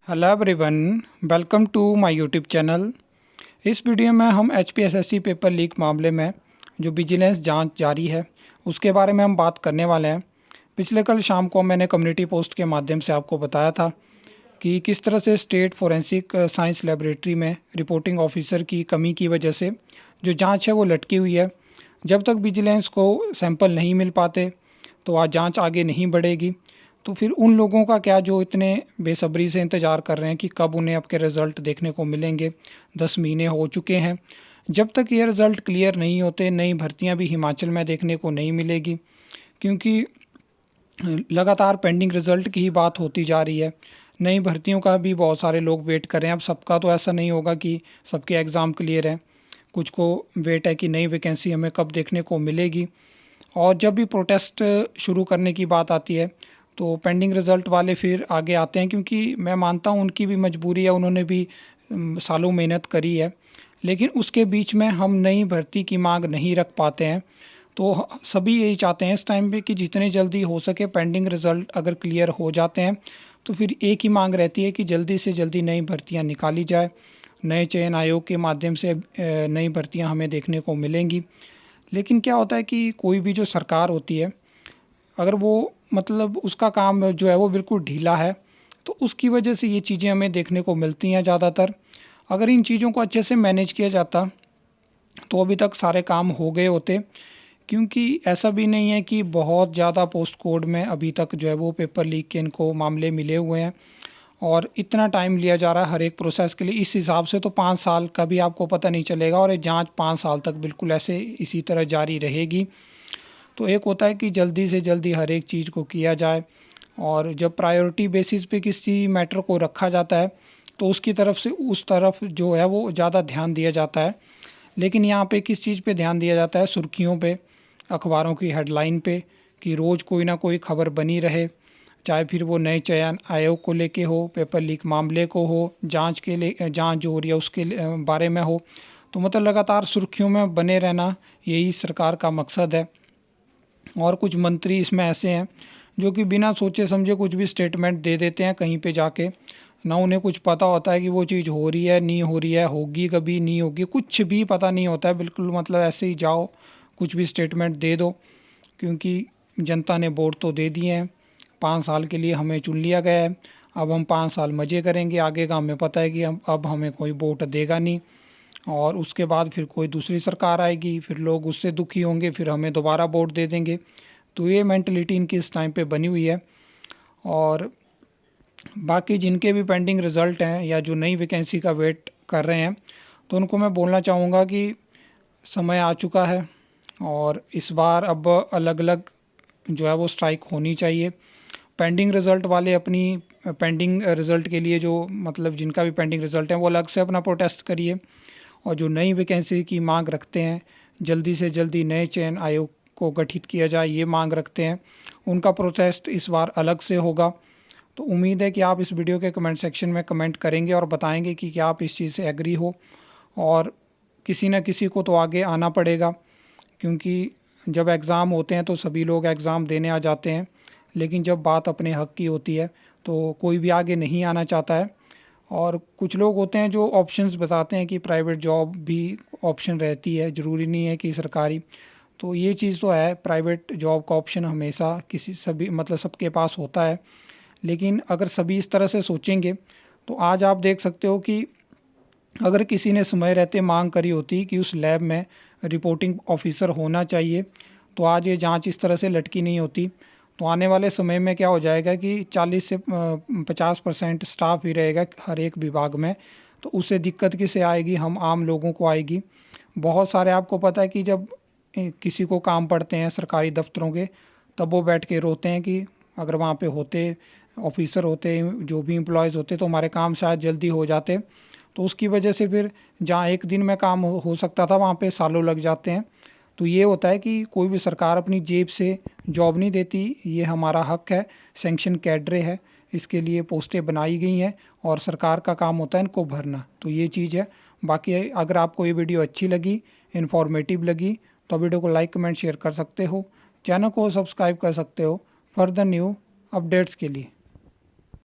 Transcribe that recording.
Hello everyone, welcome to my YouTube channel. इस video में हम एचपीएसएससी पेपर लीक मामले में जो विजिलेंस जांच जारी है उसके बारे में हम बात करने वाले हैं। पिछले कल शाम को मैंने कम्युनिटी पोस्ट के माध्यम से आपको बताया था कि किस तरह से स्टेट फोरेंसिक साइंस लेबोरेटरी में रिपोर्टिंग ऑफिसर की कमी की वजह से जो जाँच है वो लटकी हुई है। जब तक विजिलेंस को सैंपल नहीं मिल पाते तो आज जाँच आगे नहीं बढ़ेगी। तो फिर उन लोगों का क्या जो इतने बेसब्री से इंतज़ार कर रहे हैं कि कब उन्हें आपके रिज़ल्ट देखने को मिलेंगे। 10 महीने हो चुके हैं। जब तक ये रिज़ल्ट क्लियर नहीं होते नई भर्तियां भी हिमाचल में देखने को नहीं मिलेगी, क्योंकि लगातार पेंडिंग रिज़ल्ट की ही बात होती जा रही है। नई भर्तियों का भी बहुत सारे लोग वेट कर रहे हैं। अब सबका तो ऐसा नहीं होगा कि सबके एग्ज़ाम क्लियर हैं, कुछ को वेट है कि नई वैकेंसी हमें कब देखने को मिलेगी। और जब भी प्रोटेस्ट शुरू करने की बात आती है तो पेंडिंग रिज़ल्ट वाले फिर आगे आते हैं, क्योंकि मैं मानता हूँ उनकी भी मजबूरी है, उन्होंने भी सालों मेहनत करी है। लेकिन उसके बीच में हम नई भर्ती की मांग नहीं रख पाते हैं। तो सभी यही चाहते हैं इस टाइम पे कि जितने जल्दी हो सके पेंडिंग रिज़ल्ट अगर क्लियर हो जाते हैं तो फिर एक ही मांग रहती है कि जल्दी से जल्दी नई भर्तियाँ निकाली जाए। नए चयन आयोग के माध्यम से नई भर्तियाँ हमें देखने को मिलेंगी। लेकिन क्या होता है कि कोई भी जो सरकार होती है, अगर वो मतलब उसका काम जो है वो बिल्कुल ढीला है तो उसकी वजह से ये चीज़ें हमें देखने को मिलती हैं ज़्यादातर। अगर इन चीज़ों को अच्छे से मैनेज किया जाता तो अभी तक सारे काम हो गए होते, क्योंकि ऐसा भी नहीं है कि बहुत ज़्यादा पोस्ट कोड में अभी तक जो है वो पेपर लीक के इनको मामले मिले हुए हैं और इतना टाइम लिया जा रहा है हर एक प्रोसेस के लिए। इस हिसाब से तो 5 साल का भी आपको पता नहीं चलेगा और ये जाँच 5 साल तक बिल्कुल ऐसे इसी तरह जारी रहेगी। तो एक होता है कि जल्दी से जल्दी हर एक चीज़ को किया जाए, और जब प्रायोरिटी बेसिस पे किसी मैटर को रखा जाता है तो उसकी तरफ से उस तरफ जो है वो ज़्यादा ध्यान दिया जाता है। लेकिन यहाँ पे किस चीज़ पे ध्यान दिया जाता है? सुर्खियों पे, अखबारों की हेडलाइन पे, कि रोज़ कोई ना कोई खबर बनी रहे, चाहे फिर वो नए चयन आयोग को लेके हो, पेपर लीक मामले को हो, जांच के लिए जांच जो हो रही है उसके बारे में हो। तो मतलब लगातार सुर्खियों में बने रहना यही सरकार का मकसद है। और कुछ मंत्री इसमें ऐसे हैं जो कि बिना सोचे समझे कुछ भी स्टेटमेंट दे देते हैं कहीं पे जाके। ना उन्हें कुछ पता होता है कि वो चीज़ हो रही है नहीं हो रही है, होगी कभी नहीं होगी, कुछ भी पता नहीं होता है। बिल्कुल मतलब ऐसे ही जाओ कुछ भी स्टेटमेंट दे दो, क्योंकि जनता ने वोट तो दे दिए हैं, 5 साल के लिए हमें चुन लिया गया है। अब हम 5 साल मज़े करेंगे, आगे का हमें पता है कि अब हमें कोई वोट देगा नहीं। और उसके बाद फिर कोई दूसरी सरकार आएगी, फिर लोग उससे दुखी होंगे, फिर हमें दोबारा वोट दे देंगे। तो ये मेंटलिटी इनकी इस टाइम पे बनी हुई है। और बाकी जिनके भी पेंडिंग रिज़ल्ट हैं या जो नई वैकेंसी का वेट कर रहे हैं तो उनको मैं बोलना चाहूँगा कि समय आ चुका है और इस बार अब अलग अलग जो है वो स्ट्राइक होनी चाहिए। पेंडिंग रिज़ल्ट वाले अपनी पेंडिंग रिज़ल्ट के लिए जो मतलब जिनका भी पेंडिंग रिज़ल्ट है वो अलग से अपना प्रोटेस्ट करिए, और जो नई वैकेंसी की मांग रखते हैं जल्दी से जल्दी नए चयन आयोग को गठित किया जाए ये मांग रखते हैं, उनका प्रोटेस्ट इस बार अलग से होगा। तो उम्मीद है कि आप इस वीडियो के कमेंट सेक्शन में कमेंट करेंगे और बताएंगे कि क्या आप इस चीज़ से एग्री हो। और किसी न किसी को तो आगे आना पड़ेगा, क्योंकि जब एग्ज़ाम होते हैं तो सभी लोग एग्ज़ाम देने आ जाते हैं, लेकिन जब बात अपने हक़ की होती है तो कोई भी आगे नहीं आना चाहता है। और कुछ लोग होते हैं जो ऑप्शंस बताते हैं कि प्राइवेट जॉब भी ऑप्शन रहती है, ज़रूरी नहीं है कि सरकारी। तो ये चीज़ तो है, प्राइवेट जॉब का ऑप्शन हमेशा किसी सभी मतलब सबके पास होता है। लेकिन अगर सभी इस तरह से सोचेंगे तो आज आप देख सकते हो कि अगर किसी ने समय रहते मांग करी होती कि उस लैब में रिपोर्टिंग ऑफिसर होना चाहिए तो आज ये जांच इस तरह से लटकी नहीं होती। तो आने वाले समय में क्या हो जाएगा कि 40 से 50% स्टाफ ही रहेगा हर एक विभाग में। तो उससे दिक्कत किसे आएगी? हम आम लोगों को आएगी। बहुत सारे आपको पता है कि जब किसी को काम पड़ते हैं सरकारी दफ्तरों के तब वो बैठ के रोते हैं कि अगर वहाँ पे होते ऑफिसर होते जो भी एम्प्लॉयज़ होते तो हमारे काम शायद जल्दी हो जाते। तो उसकी वजह से फिर जहाँ एक दिन में काम हो सकता था वहाँ पे सालों लग जाते हैं। तो ये होता है कि कोई भी सरकार अपनी जेब से जॉब नहीं देती, ये हमारा हक है, सैंक्शन कैडरे है, इसके लिए पोस्टें बनाई गई हैं और सरकार का काम होता है इनको भरना। तो ये चीज़ है। बाकी अगर आपको ये वीडियो अच्छी लगी, इन्फॉर्मेटिव लगी तो वीडियो को लाइक कमेंट शेयर कर सकते हो, चैनल को सब्सक्राइब कर सकते हो फर्दर न्यू अपडेट्स के लिए।